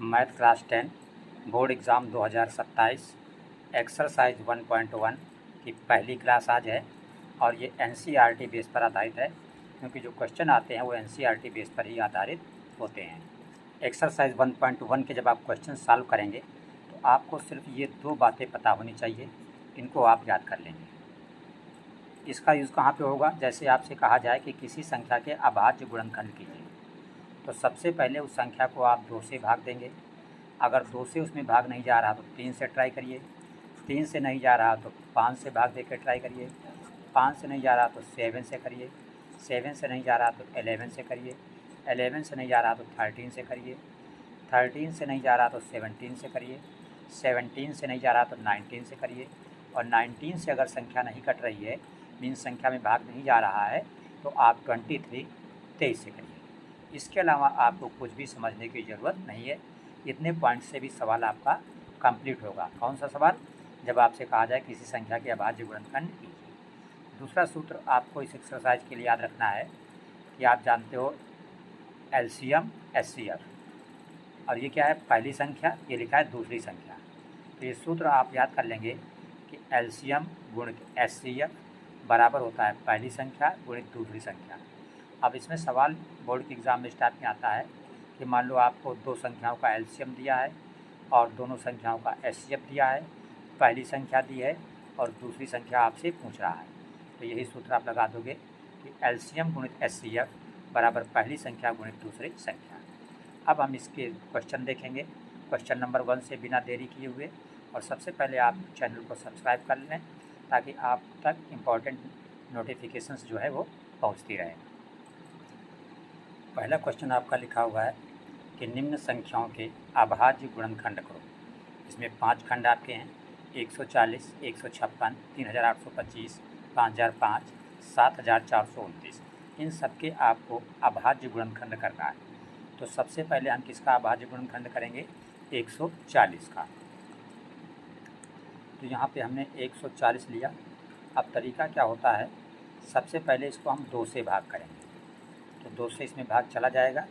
Math class 10 board exam 2027 exercise 1.1 की पहली class आज है और ये एनसीईआरटी बेस पर आधारित है, क्योंकि जो क्वेश्चन आते हैं वो एनसीईआरटी बेस पर ही आधारित होते हैं। एक्सरसाइज 1.1 के जब आप क्वेश्चन सॉल्व करेंगे तो आपको सिर्फ ये दो बातें पता होनी चाहिए, इनको आप याद कर लेंगे। इसका यूज़ कहाँ पे होगा? जैसे आपसे कहा जाए कि किसी संख्या के अभाज्य गुणनखंड कीजिए, तो सबसे पहले उस संख्या को आप 2 से भाग देंगे। अगर 2 से उसमें भाग नहीं जा रहा तो 3 से ट्राई करिए, 3 से नहीं जा रहा तो 5 से भाग देकर ट्राई करिए, 5 से नहीं जा रहा तो 7 से करिए, 7 से नहीं जा रहा तो 11 से करिए, 11 से नहीं जा रहा तो 13 से करिए, 13 से नहीं जा रहा तो 17 से करिए, 17 से नहीं जा रहा तो 19 से करिए, और 19 से अगर संख्या नहीं कट रही है, मीन संख्या में भाग नहीं जा रहा है, तो आप 23 से करिए। इसके अलावा आपको कुछ भी समझने की ज़रूरत नहीं है। इतने पॉइंट से भी सवाल आपका कंप्लीट होगा। कौन सा सवाल? जब आपसे कहा जाए किसी संख्या के अभाज्य गुणनखंड कीजिए। दूसरा सूत्र आपको इस एक्सरसाइज के लिए याद रखना है कि आप जानते हो एलसीएम एचसीएफ, और ये क्या है? पहली संख्या, ये लिखा है दूसरी संख्या। तो ये सूत्र आप याद कर लेंगे कि एलसीएम गुणित एचसीएफ बराबर होता है पहली संख्या गुणित दूसरी संख्या। अब इसमें सवाल बोर्ड के एग्ज़ाम में इस टाइप में आता है कि मान लो आपको दो संख्याओं का एलसीएम दिया है और दोनों संख्याओं का एचसीएफ दिया है, पहली संख्या दी है और दूसरी संख्या आपसे पूछ रहा है, तो यही सूत्र आप लगा दोगे कि एलसीएम गुणित एचसीएफ बराबर पहली संख्या गुणित दूसरी संख्या। अब हम इसके क्वेश्चन देखेंगे, क्वेश्चन नंबर 1 से बिना देरी किए हुए। और सबसे पहले आप चैनल को सब्सक्राइब कर लें ताकि आप तक इम्पॉर्टेंट नोटिफिकेशंस जो है वो पहुंचती रहे। पहला क्वेश्चन आपका लिखा हुआ है कि निम्न संख्याओं के अभाज्य गुणनखंड करो। इसमें 5 खंड आपके हैं, 140, 156, 3825, 5005, 7429। इन सब के आपको अभाज्य गुणनखंड करना है। तो सबसे पहले हम किसका अभाज्य गुणनखंड करेंगे? 140 का। तो यहाँ पे हमने 140 लिया। अब तरीका क्या होता है, सबसे पहले इसको हम 2 से भाग करेंगे, तो 2 से इसमें भाग चला जाएगा,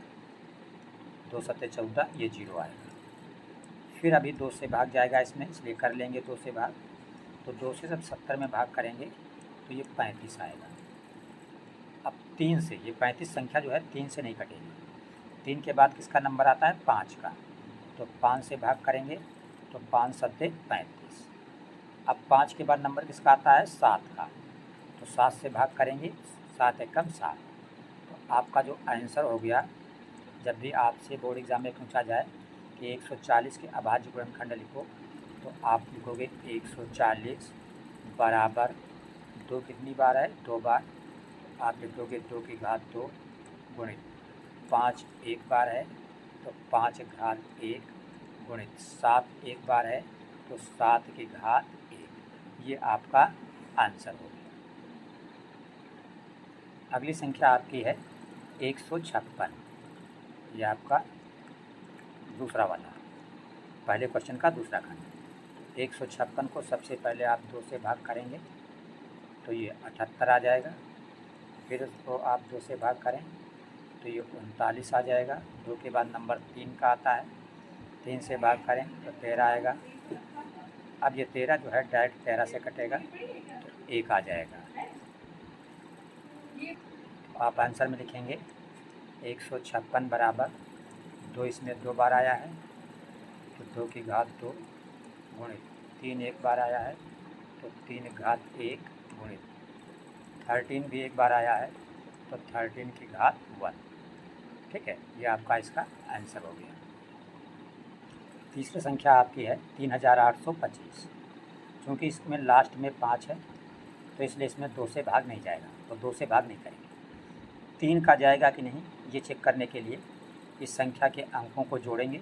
2 सत्ते 14, ये 0 आएगा। फिर अभी 2 से भाग जाएगा इसमें, इसलिए कर लेंगे 2 से भाग। तो 2 से जब 70 में भाग करेंगे तो ये 35 आएगा। अब 3 से, ये 35 संख्या जो है 3 से नहीं कटेगी। 3 के बाद किसका नंबर आता है? 5 का। तो 5 से भाग करेंगे तो 5 सत्ते 35। अब 5 के बाद नंबर किसका आता है? 7 का। तो 7 से भाग करेंगे, 7 एकम 7। तो आपका जो आंसर हो गया, जब भी आपसे बोर्ड एग्ज़ाम में पूछा जाए कि 140 के अभाज्य गुणनखंड लिखो, तो आप लिखोगे 140 बराबर 2 कितनी बार है? 2 बार। आप लिख दोगे 2 की घात 2 गुणित 5 एक बार है तो 5 घात 1 गुणित 7 एक बार है तो 7 की घात 1। ये आपका आंसर हो गया। अगली संख्या आपकी है 156। ये आपका दूसरा वाला, पहले क्वेश्चन का दूसरा खंड। 156 को सबसे पहले आप 2 से भाग करेंगे तो ये 78 आ जाएगा। फिर उसको आप 2 से भाग करें तो ये 39 आ जाएगा। 2 के बाद नंबर 3 का आता है, 3 से भाग करें तो 13 आएगा। अब ये 13 जो है डायरेक्ट 13 से कटेगा तो 1 आ जाएगा। तो आप आंसर में लिखेंगे 156 बराबर 2, इसमें 2 बार आया है तो 2 की घात 2 गुणित 3 एक बार आया है तो 3 घात 1 गुणित 13 भी एक बार आया है तो 13 की घात 1। ठीक है, ये आपका इसका आंसर हो गया। तीसरी संख्या आपकी है 3825। चूँकि इसमें लास्ट में 5 है तो इसलिए इसमें 2 से भाग नहीं जाएगा, तो 2 से भाग नहीं करेंगे। 3 का जाएगा कि नहीं ये चेक करने के लिए इस संख्या के अंकों को जोड़ेंगे।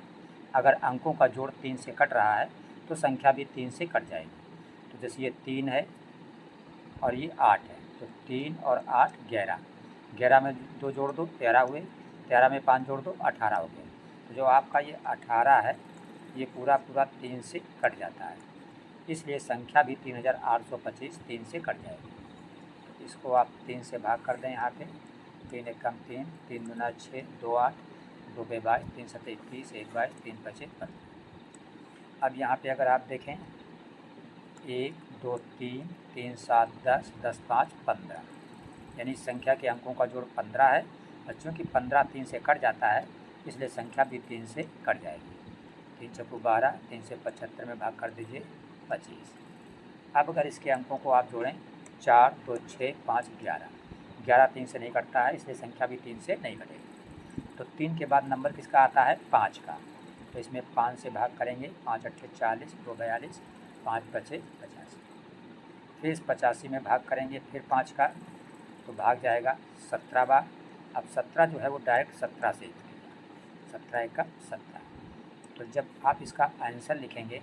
अगर अंकों का जोड़ 3 से कट रहा है तो संख्या भी 3 से कट जाएगी। तो जैसे ये 3 है और ये 8 है, तो 3 और 8 11, 11 में 2 जोड़ दो 13 हुए, 13 में 5 जोड़ दो 18 हो गए। तो जो आपका ये 18 है ये पूरा 3 से कट जाता है, इसलिए संख्या भी 3825 3 से कट जाएगी। तो इसको आप 3 से भाग कर दें यहाँ पे, 3 एकम 3, 3 दूना 6, 2 8, 2 पे 22, 3 सत्ते 21, 1 22, 3 पचे 15। अब यहाँ पे अगर आप देखें 1 2 3 3 7 10 10 5 15, यानी संख्या के अंकों का जोड़ 15 है। और चूँकि 15 3 से कट जाता है इसलिए संख्या भी 3 से कट जाएगी। 3 चौको 12, 3 से 75 में भाग कर दीजिए 25। अब अगर इसके अंकों को आप जोड़ें 4 2 6 5 11, 11 3 से नहीं कटता है इसलिए संख्या भी 3 से नहीं कटेगी। तो 3 के बाद नंबर किसका आता है 5 का, तो इसमें 5 से भाग करेंगे, 5 अट्ठे 40, 2 42, 5 पचे 85। फिर इस 85 में भाग करेंगे फिर 5 का, तो भाग जाएगा 17 बार। अब 17 जो है वो डायरेक्ट 17 से ही कटेगा, 17 एक का 17। तो जब आप इसका आंसर लिखेंगे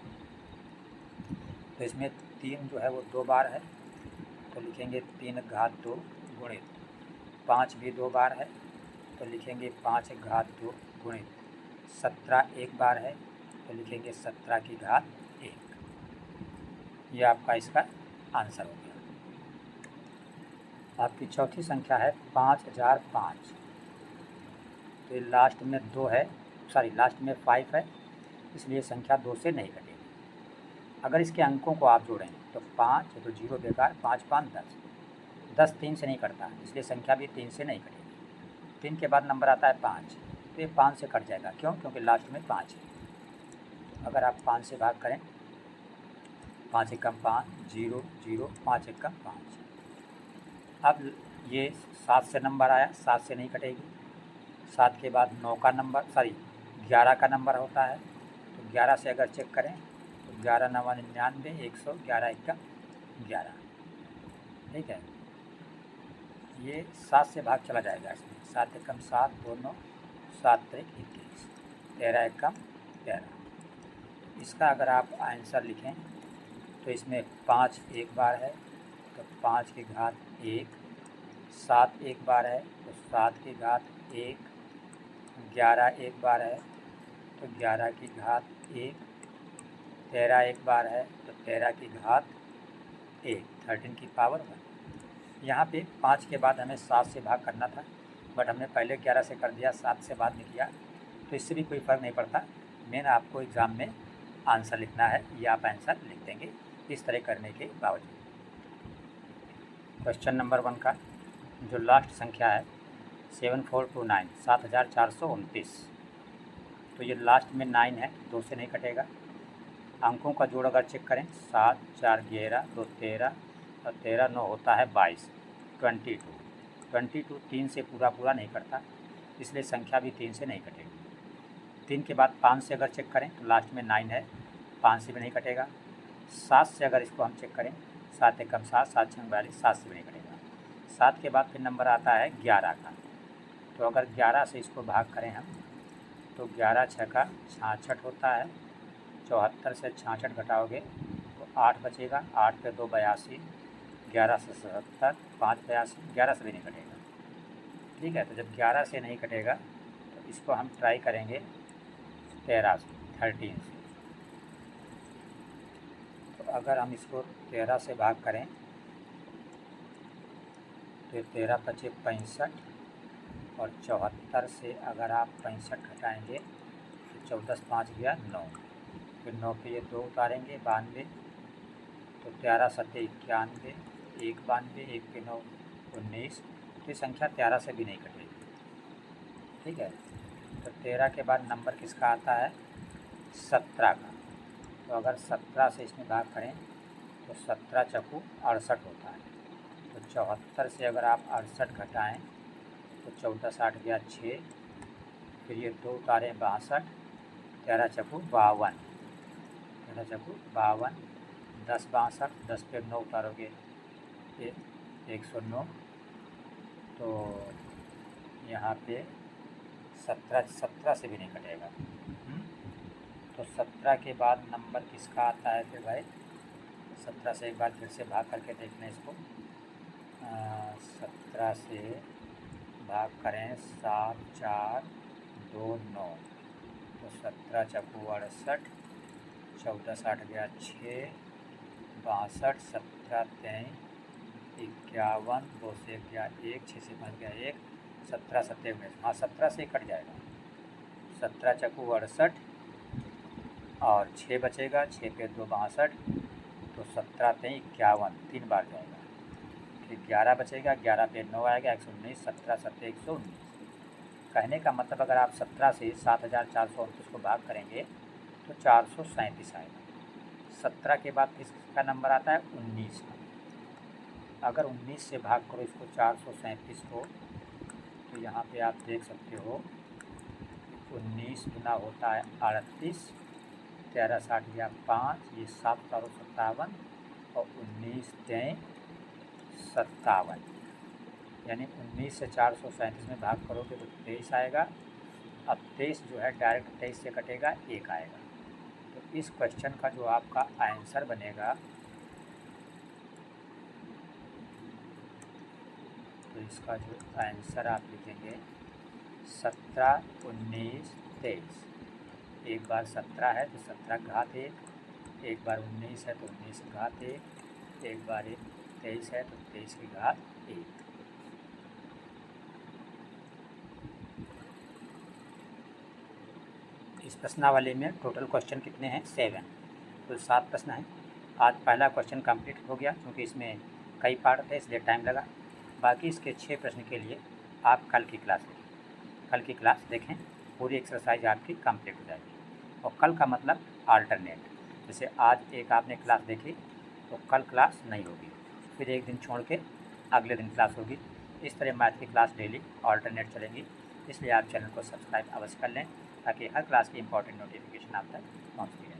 तो इसमें 3 जो है वो 2 बार है, तो लिखेंगे 3 घात 2 गुणित 5 भी 2 बार है, तो लिखेंगे 5 घात 2 गुणित 17 एक बार है, तो लिखेंगे 17 की घात 1। ये आपका इसका आंसर हो गया। आपकी चौथी संख्या है 5005, तो लास्ट में 2 है, लास्ट में 5 है, इसलिए संख्या 2 से नहीं कटेगी। अगर इसके अंकों को आप जोड़ें तो 5 तो 0 बेकार, 5 5 10, 10 3 से नहीं कटता इसलिए संख्या भी 3 से नहीं कटेगी। 3 के बाद नंबर आता है 5, तो ये 5 से कट जाएगा, क्यों? क्योंकि लास्ट में 5 है। अगर आप 5 से भाग करें, 5 एकम 5, 0 0, 5 एकम 5। अब ये 7 से नंबर आया, 7 से नहीं कटेगी। 7 के बाद 9 का नंबर 11 का नंबर होता है, तो 11 से अगर चेक करें तो 11 9 99, 111 एकम 11। ठीक है, ये 7 से भाग चला जाएगा इसमें, 7 एकम 7, 2 9, 7 3 21, 13 एकम 13। इसका अगर आप आंसर लिखें तो इसमें 5 एक बार है, तो 5 की घात 1, 7 एक बार है तो 7 की घात 1, 11 एक बार है तो 11 की घात 1, 13 एक बार है तो 13 की घात 1, 13 की पावर 1। यहाँ पे 5 के बाद हमें 7 से भाग करना था, बट हमने पहले 11 से कर दिया, 7 से बाद में किया, तो इससे भी कोई फ़र्क नहीं पड़ता। मेन आपको एग्ज़ाम में आंसर लिखना है, ये आप आंसर लिख देंगे इस तरह करने के बावजूद। क्वेश्चन नंबर 1 का जो लास्ट संख्या है 7429, 7429, तो ये लास्ट में 9 है, 2 से नहीं कटेगा। अंकों का जोड़ अगर चेक करें 7 4 11, 2 13 और 13 9 होता है 22, 22 3 से पूरा नहीं कटता, इसलिए संख्या भी 3 से नहीं कटेगी। 3 के बाद 5 से अगर चेक करें तो लास्ट में 9 है, 5 से भी नहीं कटेगा। 7 से अगर इसको हम चेक करें, 7 एकम 7, 7 6 42, 7 से भी नहीं कटेगा। 7 के बाद फिर नंबर आता है 11 का, तो अगर 11 से इसको भाग करें हम तो 11 6 का 66 होता है, 74 से 66 घटाओगे तो 8 बचेगा, 8 पे 2 82, 11 से 77, 5 82, 11 से भी नहीं कटेगा। ठीक है, तो जब 11 से नहीं कटेगा तो इसको हम ट्राई करेंगे 13 से। तो अगर हम इसको 13 से भाग करें तो 13 पचे 65, और 74 से अगर आप 65 घटाएँगे तो 14 5 गया 9, फिर 9 पे ये 2 उतारेंगे 92, तो 13 सत्ते 91, 1 92, 1 पे 9 19, तो ये संख्या 13 से भी नहीं कटेगी। ठीक है, तो 13 के बाद नंबर किसका आता है 17 का, तो अगर 17 से इसमें भाग करें तो 17 चक्कू 68 होता है, तो 74 से अगर आप 68 घटाएँ तो 14 60 गया 6, फिर ये 2 उतारें 62, 13 चक्कू 52, 13 चक्कू 52, 10 62, 10 पे 9 उतारोगे ये 109, तो यहाँ पे 17 से भी नहीं कटेगा। तो 17 के बाद नंबर किसका आता है फिर भाई, 17 से एक बार फिर से भाग करके देख लें इसको। 17 से भाग करें 7 4 2 9, तो 17 चक्कू 68, 14 60 गया 6, 62, 17 23, 51, 2 से 1 गया 1, 6 से 5 गया 1, 17 27 19, हाँ 17 से कट जाएगा, 17 चक्कू 68 और 6 बचेगा, 6 पे 2 62, तो 17 3 51, 3 बार जाएगा। फिर 11 बचेगा, 11 पे 9 आएगा, 119, 17 7 119। कहने का मतलब अगर आप 17 से 7429 को भाग करेंगे तो 437 आएगा। 17 के बाद किसका नंबर आता है? 19 का। अगर 19 से भाग करो इसको 437 को, तो यहाँ पे आप देख सकते हो 19 गुना होता है 38, 13 60 या 5, ये 7 4 57 और 19 3 57, यानी 19 से 437 में भाग करोगे तो 23 आएगा। अब 23 जो है डायरेक्ट 23 से कटेगा, 1 आएगा। तो इस क्वेश्चन का जो आपका आंसर बनेगा, तो इसका जो आंसर आप लिखेंगे 17 19 23। एक बार 17 है तो 17 घात 1, एक बार 19 है तो 19 घात 1, एक बार 23 है तो 23 की घात 1। इस प्रश्नावली में टोटल क्वेश्चन कितने हैं? 7। तो 7 प्रश्न हैं। आज पहला क्वेश्चन कंप्लीट हो गया, क्योंकि इसमें कई पार्ट थे इसलिए टाइम लगा। बाकी इसके 6 प्रश्न के लिए आप कल की क्लास देखें। कल की क्लास देखें, पूरी एक्सरसाइज आपकी कंप्लीट हो जाएगी। और कल का मतलब आल्टरनेट, जैसे आज एक आपने क्लास देखी तो कल क्लास नहीं होगी, फिर एक दिन छोड़ के अगले दिन क्लास होगी। इस तरह मैथ की क्लास डेली ऑल्टरनेट चलेंगी। इसलिए आप चैनल को सब्सक्राइब अवश्य कर लें, ताकि हर क्लास की इंपॉर्टेंट नोटिफिकेशन आप तक पहुँचती है।